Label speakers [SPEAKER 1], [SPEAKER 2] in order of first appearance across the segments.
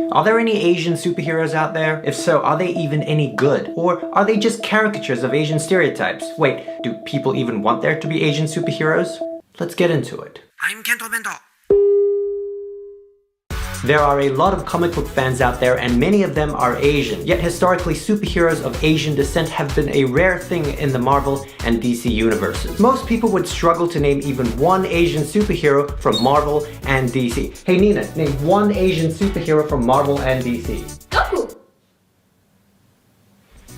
[SPEAKER 1] Are there any Asian superheroes out there? If so, are they even any good? Or are they just caricatures of Asian stereotypes? Wait, do people even want there to be Asian superheroes? Let's get into it.
[SPEAKER 2] I'm Kento Bento.
[SPEAKER 1] There are a lot of comic book fans out there, and many of them are Asian. Yet historically, superheroes of Asian descent have been a rare thing in the Marvel and DC universes. Most people would struggle to name even one Asian superhero from Marvel and DC. Hey Nina, name one Asian superhero from Marvel and DC.
[SPEAKER 3] Goku!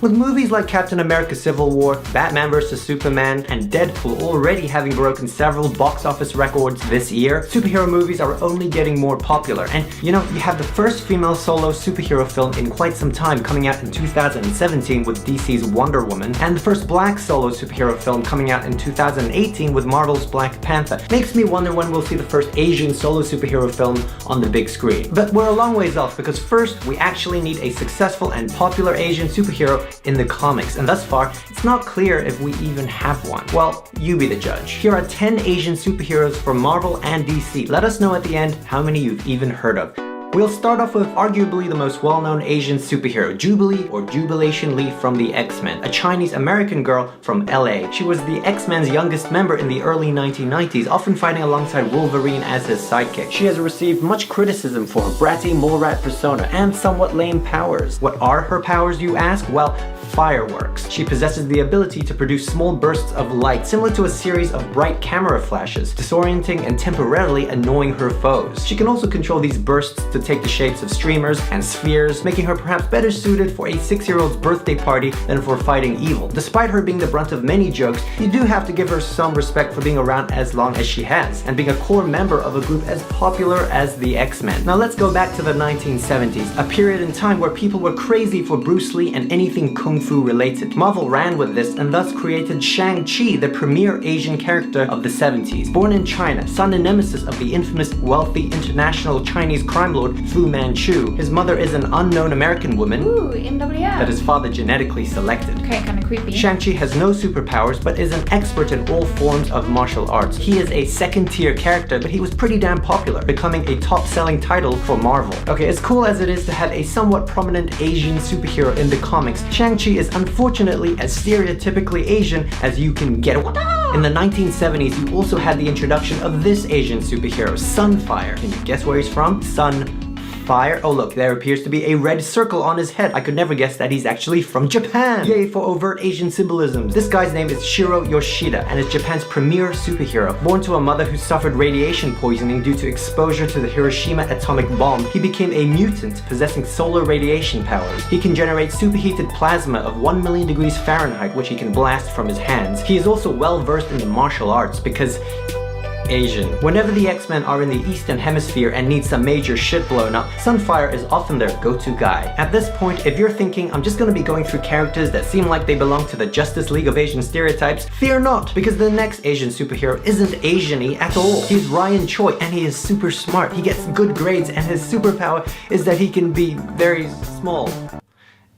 [SPEAKER 1] With movies like Captain America Civil War, Batman vs Superman, and Deadpool already having broken several box office records this year, superhero movies are only getting more popular. And you know, you have the first female solo superhero film in quite some time coming out in 2017 with DC's Wonder Woman, and the first black solo superhero film coming out in 2018 with Marvel's Black Panther. Makes me wonder when we'll see the first Asian solo superhero film on the big screen. But we're a long ways off, because first we actually need a successful and popular Asian superhero in the comics, and thus far it's not clear if we even have one. Well, you be the judge. Here are 10 Asian superheroes from Marvel and DC. Let us know at the end how many you've even heard of. We'll start off with arguably the most well-known Asian superhero, Jubilee or Jubilation Lee from the X-Men, a Chinese-American girl from LA. She was the X-Men's youngest member in the early 1990s, often fighting alongside Wolverine as his sidekick. She has received much criticism for her bratty mole rat persona and somewhat lame powers. What are her powers, you ask? Well, fireworks. She possesses the ability to produce small bursts of light, similar to a series of bright camera flashes, disorienting and temporarily annoying her foes. She can also control these bursts to take the shapes of streamers and spheres, making her perhaps better suited for a 6-year-old's birthday party than for fighting evil. Despite her being the brunt of many jokes, you do have to give her some respect for being around as long as she has, and being a core member of a group as popular as the X-Men. Now let's go back to the 1970s, a period in time where people were crazy for Bruce Lee and anything kung fu related. Marvel ran with this and thus created Shang-Chi, the premier Asian character of the 70s. Born in China, son and nemesis of the infamous wealthy international Chinese crime lord Fu Manchu, his mother is an unknown American woman that his father genetically selected.
[SPEAKER 3] Okay, kinda creepy.
[SPEAKER 1] Shang-Chi has no superpowers but is an expert in all forms of martial arts. He is a second-tier character, but he was pretty damn popular, becoming a top-selling title for Marvel. Okay, as cool as it is to have a somewhat prominent Asian superhero in the comics, Shang-Chi is unfortunately as stereotypically Asian as you can get. In the 1970s, you also had the introduction of this Asian superhero, Sunfire. Can you guess where he's from? Sunfire? Oh look, there appears to be a red circle on his head. I could never guess that he's actually from Japan. Yay for overt Asian symbolisms. This guy's name is Shiro Yoshida and is Japan's premier superhero. Born to a mother who suffered radiation poisoning due to exposure to the Hiroshima atomic bomb, he became a mutant possessing solar radiation powers. He can generate superheated plasma of 1 million degrees Fahrenheit, which he can blast from his hands. He is also well versed in the martial arts because Asian. Whenever the X-Men are in the Eastern Hemisphere and need some major shit blown up, Sunfire is often their go-to guy. At this point, if you're thinking, I'm just gonna be going through characters that seem like they belong to the Justice League of Asian stereotypes, fear not, because the next Asian superhero isn't Asiany at all. He's Ryan Choi, and he is super smart. He gets good grades, and his superpower is that he can be very small.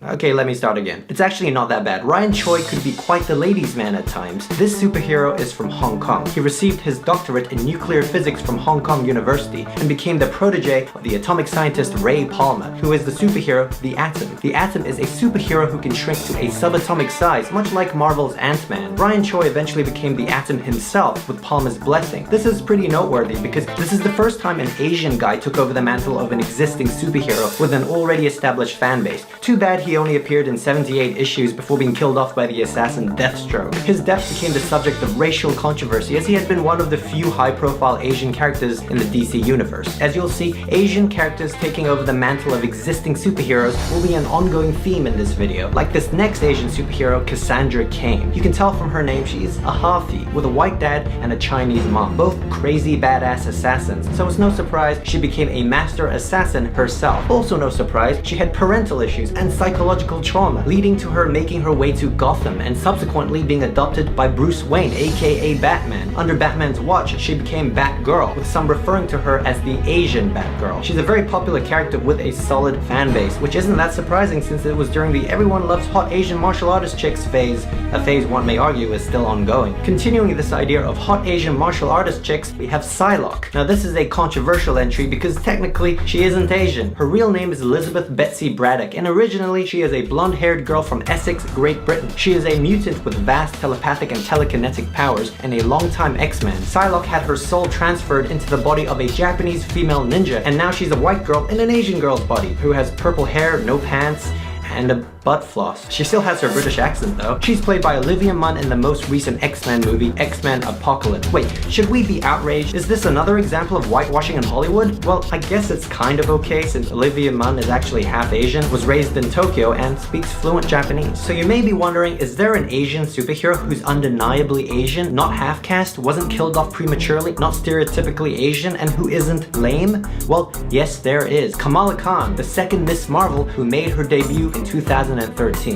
[SPEAKER 1] Okay, let me start again. It's actually not that bad. Ryan Choi could be quite the ladies' man at times. This superhero is from Hong Kong. He received his doctorate in nuclear physics from Hong Kong University and became the protege of the atomic scientist Ray Palmer, who is the superhero The Atom. The Atom is a superhero who can shrink to a subatomic size, much like Marvel's Ant-Man. Ryan Choi eventually became the Atom himself with Palmer's blessing. This is pretty noteworthy because this is the first time an Asian guy took over the mantle of an existing superhero with an already established fan base. Too bad he only appeared in 78 issues before being killed off by the assassin Deathstroke. His death became the subject of racial controversy as he had been one of the few high-profile Asian characters in the DC universe. As you'll see, Asian characters taking over the mantle of existing superheroes will be an ongoing theme in this video, like this next Asian superhero, Cassandra Cain. You can tell from her name she's a halfie, with a white dad and a Chinese mom, both crazy badass assassins, so it's no surprise she became a master assassin herself. Also no surprise, she had parental issues and psychological psychological trauma, leading to her making her way to Gotham and subsequently being adopted by Bruce Wayne, aka Batman. Under Batman's watch, she became Batgirl, with some referring to her as the Asian Batgirl. She's a very popular character with a solid fan base, which isn't that surprising since it was during the everyone loves hot Asian martial artist chicks phase, a phase one may argue is still ongoing. Continuing this idea of hot Asian martial artist chicks, we have Psylocke. Now this is a controversial entry because technically she isn't Asian. Her real name is Elizabeth Betsy Braddock, and originally she is a blonde-haired girl from Essex, Great Britain. She is a mutant with vast telepathic and telekinetic powers and a longtime X-Man. Psylocke had her soul transferred into the body of a Japanese female ninja, and now she's a white girl in an Asian girl's body who has purple hair, no pants, and a butt floss. She still has her British accent though. She's played by Olivia Munn in the most recent X-Men movie, X-Men Apocalypse. Wait, should we be outraged? Is this another example of whitewashing in Hollywood? Well, I guess it's kind of okay since Olivia Munn is actually half Asian, was raised in Tokyo, and speaks fluent Japanese. So you may be wondering, is there an Asian superhero who's undeniably Asian, not half-caste, wasn't killed off prematurely, not stereotypically Asian, and who isn't lame? Well, yes there is. Kamala Khan, the second Miss Marvel who made her debut in 2013.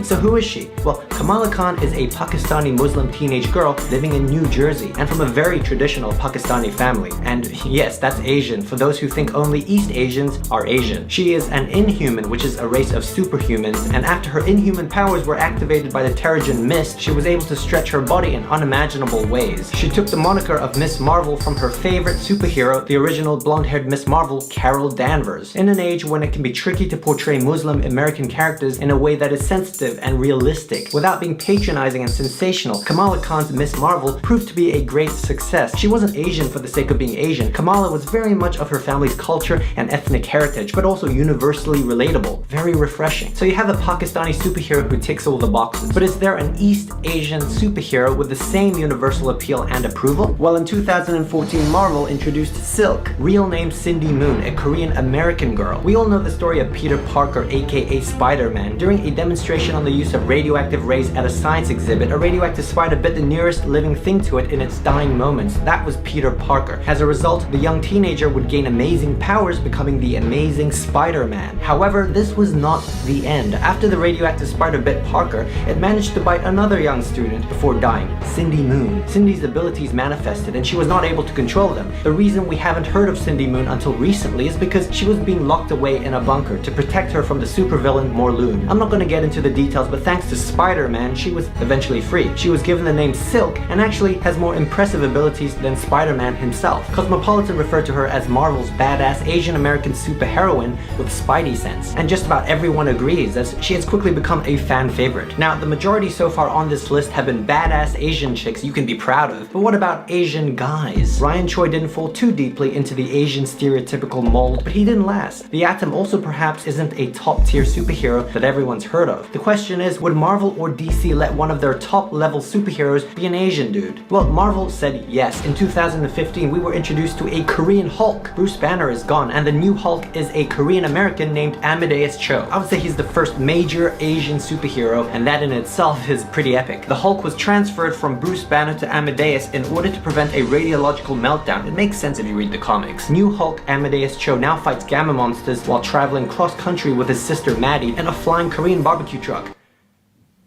[SPEAKER 1] So who is she? Well, Kamala Khan is a Pakistani Muslim teenage girl living in New Jersey and from a very traditional Pakistani family. And yes, that's Asian for those who think only East Asians are Asian. She is an Inhuman, which is a race of superhumans, and after her Inhuman powers were activated by the Terrigen Mist, she was able to stretch her body in unimaginable ways. She took the moniker of Miss Marvel from her favorite superhero, the original blonde-haired Miss Marvel, Carol Danvers. In an age when it can be tricky to portray Muslim American characters in a way that is sensitive and realistic without being patronizing and sensational, Kamala Khan's Miss Marvel proved to be a great success. She wasn't Asian for the sake of being Asian. Kamala was very much of her family's culture and ethnic heritage, but also universally relatable. Very refreshing. So you have a Pakistani superhero who ticks all the boxes, but is there an East Asian superhero with the same universal appeal and approval? Well, in 2014, Marvel introduced Silk, real name Cindy Moon, a Korean American girl. We all know the story of Peter Parker, aka Spider-Man. During a demonstration on the use of radioactive rays at a science exhibit, a radioactive spider bit the nearest living thing to it in its dying moments. That was Peter Parker. As a result, the young teenager would gain amazing powers, becoming the Amazing Spider-Man. However, this was not the end. After the radioactive spider bit Parker, it managed to bite another young student before dying, Cindy Moon. Cindy's abilities manifested and she was not able to control them. The reason we haven't heard of Cindy Moon until recently is because she was being locked away in a bunker to protect her from the supervillain Morlun. I'm not going to get into the details, but thanks to Spider-Man, she was eventually free. She was given the name Silk and actually has more impressive abilities than Spider-Man himself. Cosmopolitan referred to her as Marvel's badass Asian American superheroine with Spidey sense, and just about everyone agrees as she has quickly become a fan favorite. Now, the majority so far on this list have been badass Asian chicks you can be proud of, but what about Asian guys? Ryan Choi didn't fall too deeply into the Asian stereotypical mold, but he didn't last. The Atom also perhaps isn't a top-tier superhero that everyone's heard of. The question is, would Marvel or DC let one of their top-level superheroes be an Asian dude? Well, Marvel said yes. In 2015, we were introduced to a Korean Hulk. Bruce Banner is gone, and the new Hulk is a Korean American named Amadeus Cho. I would say he's the first major Asian superhero, and that in itself is pretty epic. The Hulk was transferred from Bruce Banner to Amadeus in order to prevent a radiological meltdown. It makes sense if you read the comics. New Hulk Amadeus Cho now fights gamma monsters while traveling cross-country with his sister Maddie in a flying Korean barbecue truck.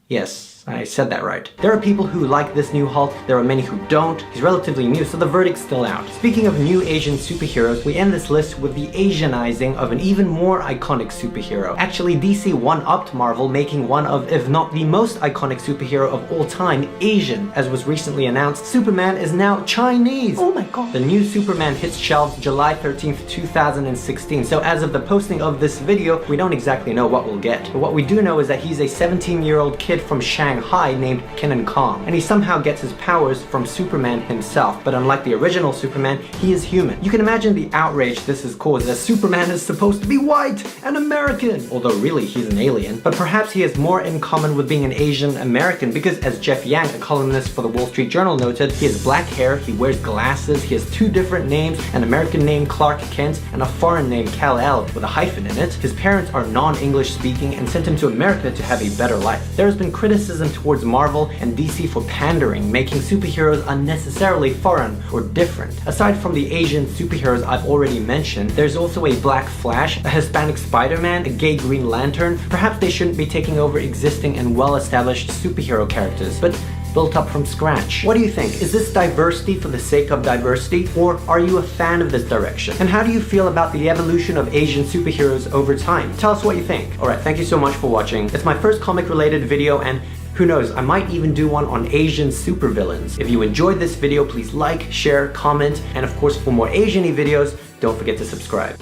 [SPEAKER 1] Yes, I said that right. There are people who like this new Hulk, there are many who don't. He's relatively new, so the verdict's still out. Speaking of new Asian superheroes, we end this list with the Asianizing of an even more iconic superhero. Actually, DC one-upped Marvel, making one of, if not the most iconic superhero of all time, Asian. As was recently announced, Superman is now Chinese! Oh my god! The new Superman hits shelves July 13th, 2016, so as of the posting of this video, we don't exactly know what we'll get. But what we do know is that he's a 17-year-old kid from Shanghai named Kenan Kong, and he somehow gets his powers from Superman himself, but unlike the original Superman, he is human. You can imagine the outrage this has caused, as Superman is supposed to be white and American, although really he's an alien. But perhaps he has more in common with being an Asian American, because as Jeff Yang, a columnist for the Wall Street Journal, noted, he has black hair, he wears glasses, he has two different names, an American name Clark Kent and a foreign name Kal-El with a hyphen in it. His parents are non-English speaking and sent him to America to have a better life. There has been criticism criticism towards Marvel and DC for pandering, making superheroes unnecessarily foreign or different. Aside from the Asian superheroes I've already mentioned, there's also a Black Flash, a Hispanic Spider-Man, a gay Green Lantern. Perhaps they shouldn't be taking over existing and well-established superhero characters, but built up from scratch. What do you think? Is this diversity for the sake of diversity, or are you a fan of this direction? And how do you feel about the evolution of Asian superheroes over time? Tell us what you think. Alright, thank you so much for watching. It's my first comic-related video, and who knows, I might even do one on Asian supervillains. If you enjoyed this video, please like, share, comment, and of course, for more Asiany videos, don't forget to subscribe.